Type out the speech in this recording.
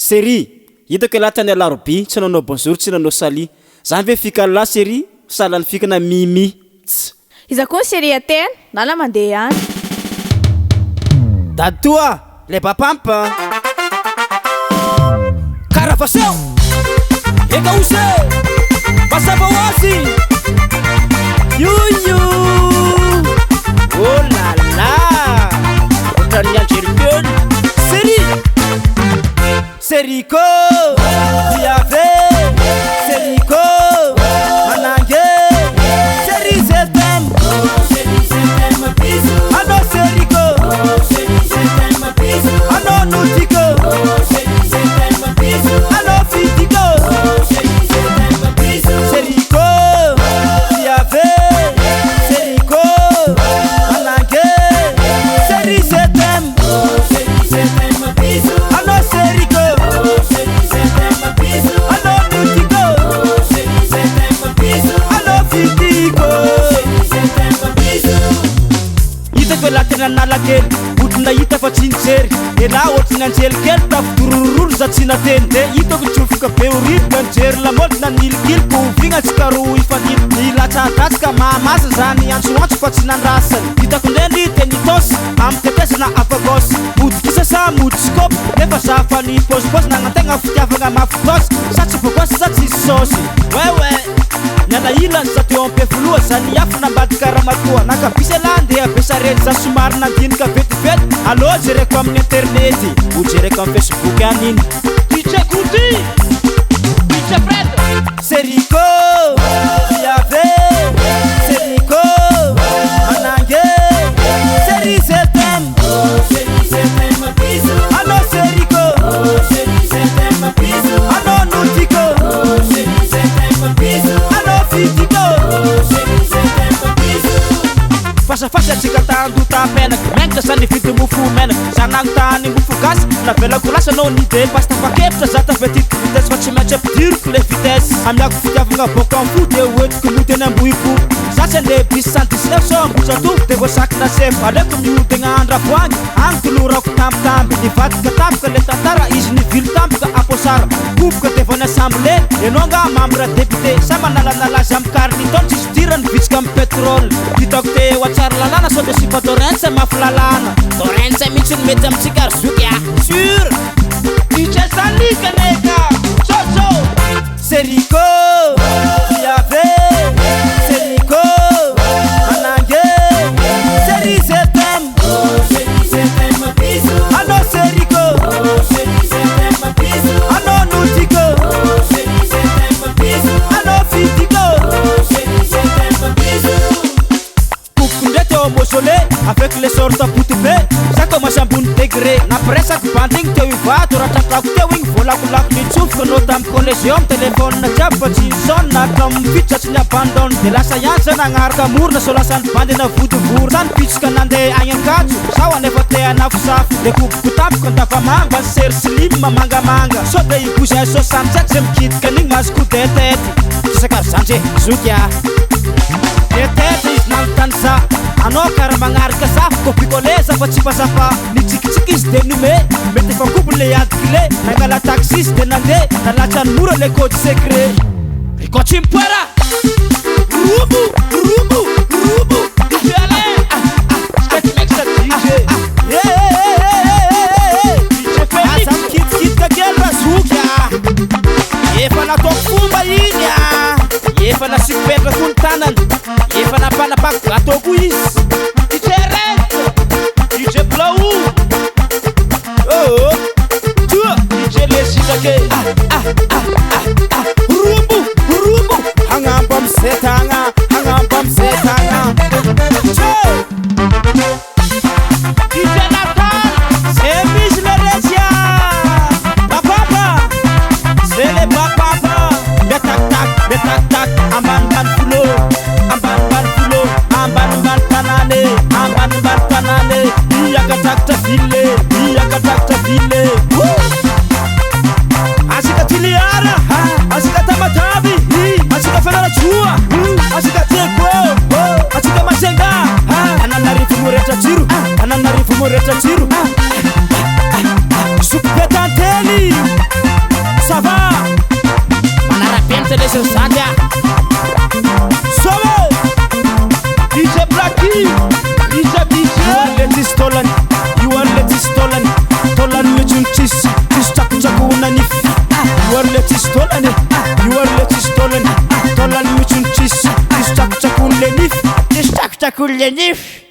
série hitako latany alarobi tsy nanao bonjour tsy nanao sali zany ve fika la série salany fikana mimi iza koa série atena nala mandeha any dady toa le papampa karavaseo eka use basabawasi yuyu oh la la otanianjerikön Seriko Diave Seriko Manange Seri Zetem Ano Seriko Ano Nutiko Ano Fitiko Seriko Diave Seriko Manange Seri Zetem Ano Seriko Nalakely otona hita fa tsy nijery ela ohatrany anjelikely tafitorororo za tsy nateny de hitako tsofoka be orivoka nijery lamody na nilikiliky ovigna tsika ro ifanily nilatsadratsika mahamasa zany antsoantso fa tsy nandrasany hitako ndrendry te nitosy amy tetesana afagosy modikisa sa modiscope nefa za fa ny pôsipôsy nagnategna fitiavagna mafitosy sa tsy bogosy sa tsy sôsy wewe niala ilany za teo ampe voloa zany afa nambadika ramatoa nakabisa landeha besarety za somary nandinika vetivety alô jereko amin'ny internety ho jereko amin'ny facebook aniny DJ Kuti DJ Fred Seriko Diave Seriko Manange Seri Zetem Ano Seriko Ano Nutiko Ano Fitiko Fasa tsika tanduta penak Menka sa nividy mofo menak Sanang tany mofo gasy Navelako lasa no nide Basta pakepitra za tafetiko vitesse Fa tsy maintsy ampidiriko le vitesse Amiako fitiavagna boko amfo De hoentiko moteny ambohipo Satsy ande bis 119 so ambotsatovo De voasakina sefo Aleko miodegna andravoagny Agny tolorako tambitamby Nivadika tampoka le tantara Izy nivily tampoka aposara Koboka de vona assemblé Enonga membre député Sa manalanalazy amy carniton Tsisy dirany vitsika amy pétrole Hitako te watsara lalana so de sifa Torrentse mafy lalana Torrentse mitsy ny mety amitsika arzoky a Sur DJ Salika neka Soso Seriko Diave Seriko Manange Seri Zetem Ano Seriko Ano Nutiko Ano Fitiko Au mausolée avec les sortes poutipé ça commence à bon degré na pressa banding te va tu ratap te wing vola kulak ni chuf no tam connexion téléphone na chapa son na kam pitch na abandon de la science na ngarga mur na solasan bande na vutu vur san pitch kanande ayan katsu sawa ne vote na fsaf de ku kutap konta famanga ser slim manga manga so de ikuja so samset sem kit kaning mas ku tetet sakar sanje zukia tetet is nang tansa Ano kara mangaraka sa Kopikoleza fa tsy pasafa Ny tsikitsiki izy de nume Mety fa couple le adkile Nangala taxis de nande Nalatsa ny mora le code secret Rikotsy mpoera Rubu, rubu, rubu DJ Ale Sketch mix sa DJ DJ Felix Asa mkitkit kagel razukia Efa natao fomba iny Efa nasipetra kony tanan Efa napanapak atoko izy DJ Red DJ Blau Oh Tua DJ Lesidake Rubu Rubu Hangambam setanga Hangambam setanga DJ Nathan Semis Leresia Papa C'est les papa Betak tak Amban ban fulo Amban ban fulo Amban ban tanane Iyaka takta vile Asika tiliara Asika tamatabi Asika fenara chua Asika teko Asika masenga Ananarifu mureta chiru Supetanteli telesiny zany a soe DJ Blacky le tsisy tôlany io ary le tsisy tôlany tôlany metsiny tsisy tsakotsakona nify io ary le tsisy tôlany io ary le tsisy tôlany tôlany metsiny tsisy tsakotsakony le nify tsisy tsakotsakony le nify